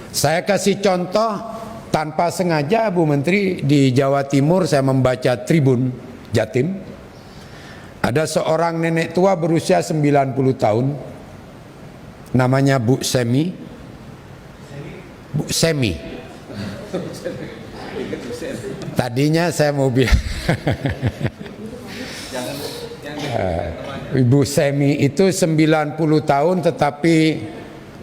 Saya kasih contoh tanpa sengaja, Bu Menteri, di Jawa Timur saya membaca Tribun Jatim. Ada seorang nenek tua berusia 90 tahun, namanya Bu Semi. Bu Semi. Tadinya saya mau bilang Ibu Semi itu 90 tahun tetapi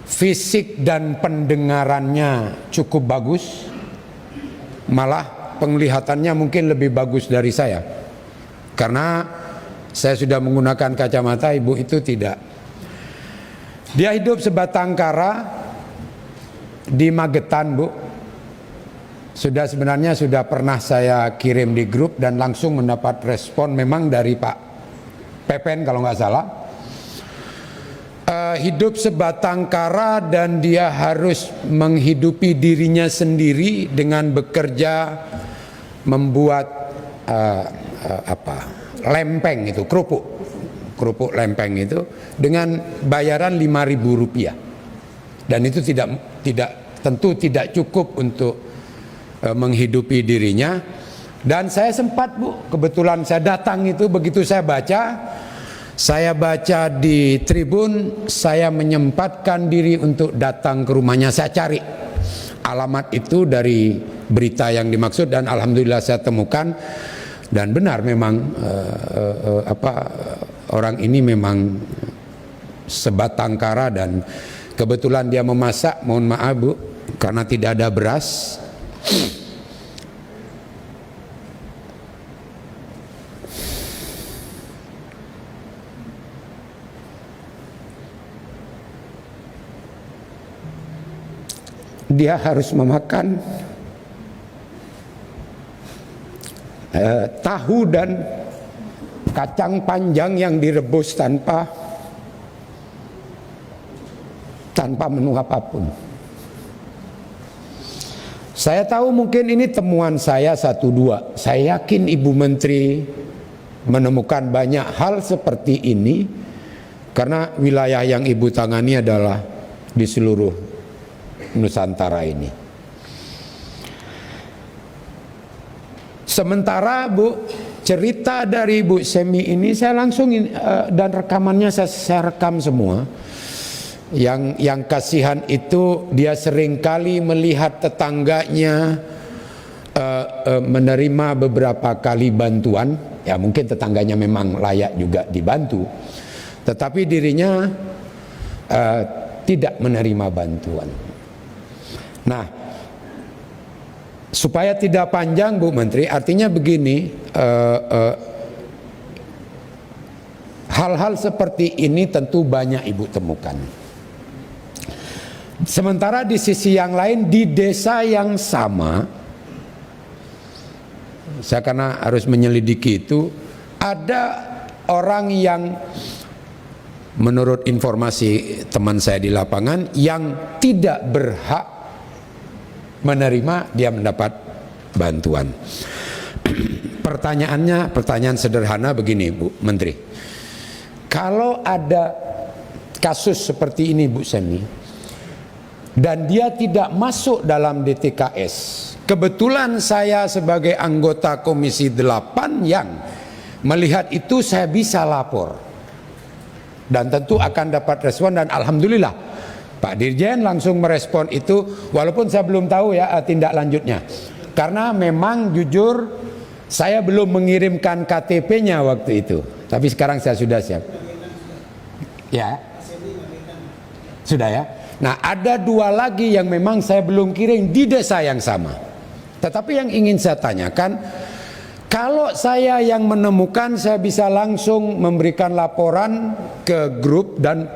fisik dan pendengarannya cukup bagus. Malah penglihatannya mungkin lebih bagus dari saya. Karena saya sudah menggunakan kacamata, ibu itu tidak. Dia hidup sebatang kara di Magetan, Bu. Sebenarnya sudah pernah saya kirim di grup dan langsung mendapat respon memang dari Pak Pepen kalau nggak salah. Hidup sebatang kara dan dia harus menghidupi dirinya sendiri dengan bekerja membuat lempeng itu, kerupuk lempeng itu dengan bayaran Rp5.000, dan itu tentu tidak cukup untuk menghidupi dirinya. Dan saya sempat, Bu, kebetulan saya datang itu, begitu saya baca di Tribun, saya menyempatkan diri untuk datang ke rumahnya. Saya cari alamat itu dari berita yang dimaksud dan alhamdulillah saya temukan, dan benar memang orang ini memang sebatang kara dan kebetulan dia memasak, mohon maaf Bu, karena tidak ada beras. Dia harus memakan tahu dan kacang panjang yang direbus tanpa menu apapun. Saya tahu mungkin ini temuan saya 1-2. Saya yakin Ibu Menteri menemukan banyak hal seperti ini karena wilayah yang Ibu tangani adalah di seluruh Nusantara ini. Sementara Bu, cerita dari Bu Semi ini saya langsung dan rekamannya saya rekam semua. Yang kasihan itu dia seringkali melihat tetangganya menerima beberapa kali bantuan. Ya mungkin tetangganya memang layak juga dibantu, tetapi dirinya tidak menerima bantuan. Nah, supaya tidak panjang Bu Menteri, artinya begini, hal-hal seperti ini tentu banyak Ibu temukan. Sementara di sisi yang lain, di desa yang sama, saya karena harus menyelidiki itu, ada orang yang menurut informasi teman saya di lapangan yang tidak berhak menerima, dia mendapat bantuan. Pertanyaan sederhana begini Bu Menteri, kalau ada kasus seperti ini Bu Semi dan dia tidak masuk dalam DTKS, kebetulan saya sebagai anggota Komisi 8 yang melihat itu, saya bisa lapor dan tentu akan dapat respon, dan alhamdulillah Pak Dirjen langsung merespon itu, walaupun saya belum tahu ya tindak lanjutnya, karena memang jujur saya belum mengirimkan KTP-nya waktu itu, tapi sekarang saya sudah siap. Ya, sudah ya. Nah, ada 2 lagi yang memang saya belum kirim di desa yang sama. Tetapi yang ingin saya tanyakan, kalau saya yang menemukan, saya bisa langsung memberikan laporan ke grup dan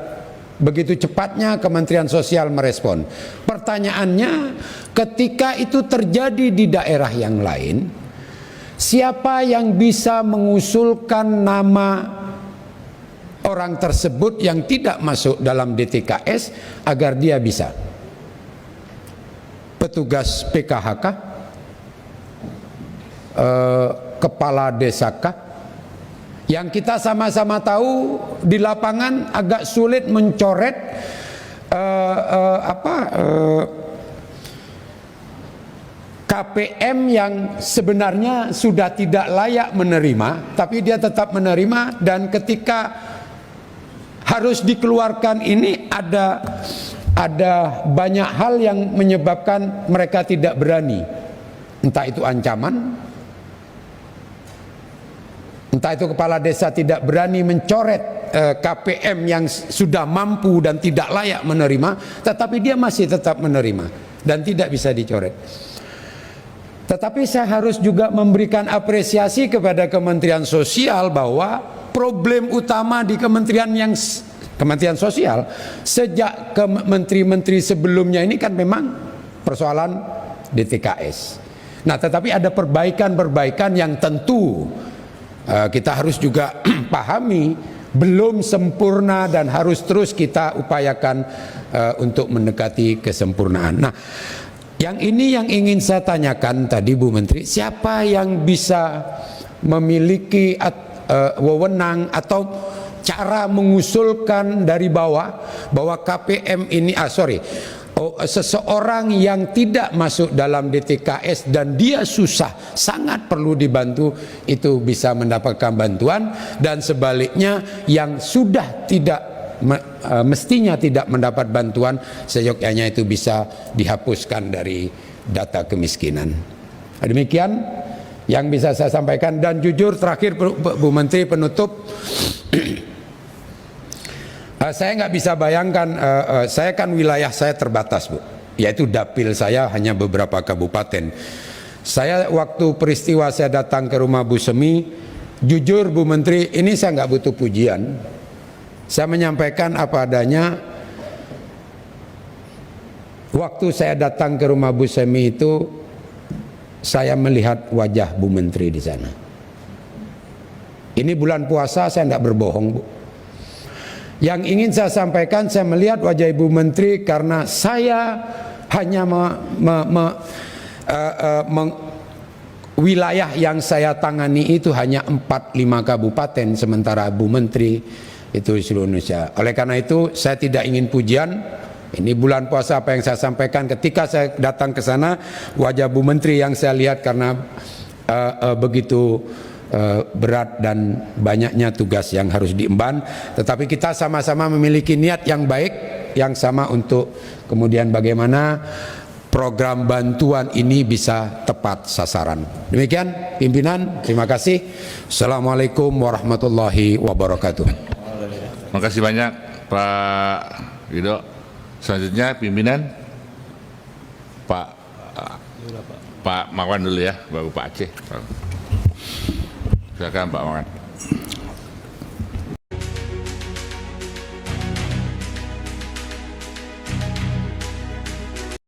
begitu cepatnya Kementerian Sosial merespon. Pertanyaannya, ketika itu terjadi di daerah yang lain, siapa yang bisa mengusulkan nama orang tersebut yang tidak masuk dalam DTKS agar dia bisa? Petugas PKH kah? Kepala desa kah? Yang kita sama-sama tahu di lapangan agak sulit mencoret KPM yang sebenarnya sudah tidak layak menerima, tapi dia tetap menerima, dan ketika harus dikeluarkan ini ada banyak hal yang menyebabkan mereka tidak berani. Entah itu ancaman, entah itu kepala desa tidak berani mencoret KPM yang sudah mampu dan tidak layak menerima, tetapi dia masih tetap menerima dan tidak bisa dicoret. Tetapi saya harus juga memberikan apresiasi kepada Kementerian Sosial bahwa problem utama di Kementerian Sosial sejak ke menteri-menteri sebelumnya ini kan memang persoalan DTKS. Nah, tetapi ada perbaikan-perbaikan yang tentu kita harus juga pahami belum sempurna dan harus terus kita upayakan untuk mendekati kesempurnaan. Nah, yang ini yang ingin saya tanyakan tadi Bu Menteri, siapa yang bisa memiliki wewenang atau cara mengusulkan dari bawah bahwa KPM ini seseorang yang tidak masuk dalam DTKS dan dia susah, sangat perlu dibantu, itu bisa mendapatkan bantuan, dan sebaliknya yang sudah tidak mestinya tidak mendapat bantuan seyogyanya itu bisa dihapuskan dari data kemiskinan. Demikian yang bisa saya sampaikan. Dan jujur terakhir Bu Menteri, penutup, saya nggak bisa bayangkan, saya kan wilayah saya terbatas Bu, yaitu dapil saya hanya beberapa kabupaten. Saya waktu peristiwa saya datang ke rumah Bu Semi, jujur Bu Menteri, ini saya nggak butuh pujian. Saya menyampaikan apa adanya. Waktu saya datang ke rumah Bu Semi itu, saya melihat wajah Bu Menteri di sana. Ini bulan puasa, saya tidak berbohong Bu. Yang ingin saya sampaikan, saya melihat wajah Ibu Menteri karena saya hanya wilayah yang saya tangani itu hanya 4-5 kabupaten, sementara Bu Menteri itu di seluruh Indonesia. Oleh karena itu saya tidak ingin pujian. Ini bulan puasa, apa yang saya sampaikan ketika saya datang ke sana, wajah Bu Menteri yang saya lihat karena begitu berat dan banyaknya tugas yang harus diemban. Tetapi kita sama-sama memiliki niat yang baik, yang sama untuk kemudian bagaimana program bantuan ini bisa tepat sasaran. Demikian pimpinan, terima kasih. Assalamualaikum warahmatullahi wabarakatuh. Terima kasih banyak Pak Wido. Selanjutnya pimpinan Pak Marwan dulu ya, baru Pak Aceh. Silakan Pak Marwan.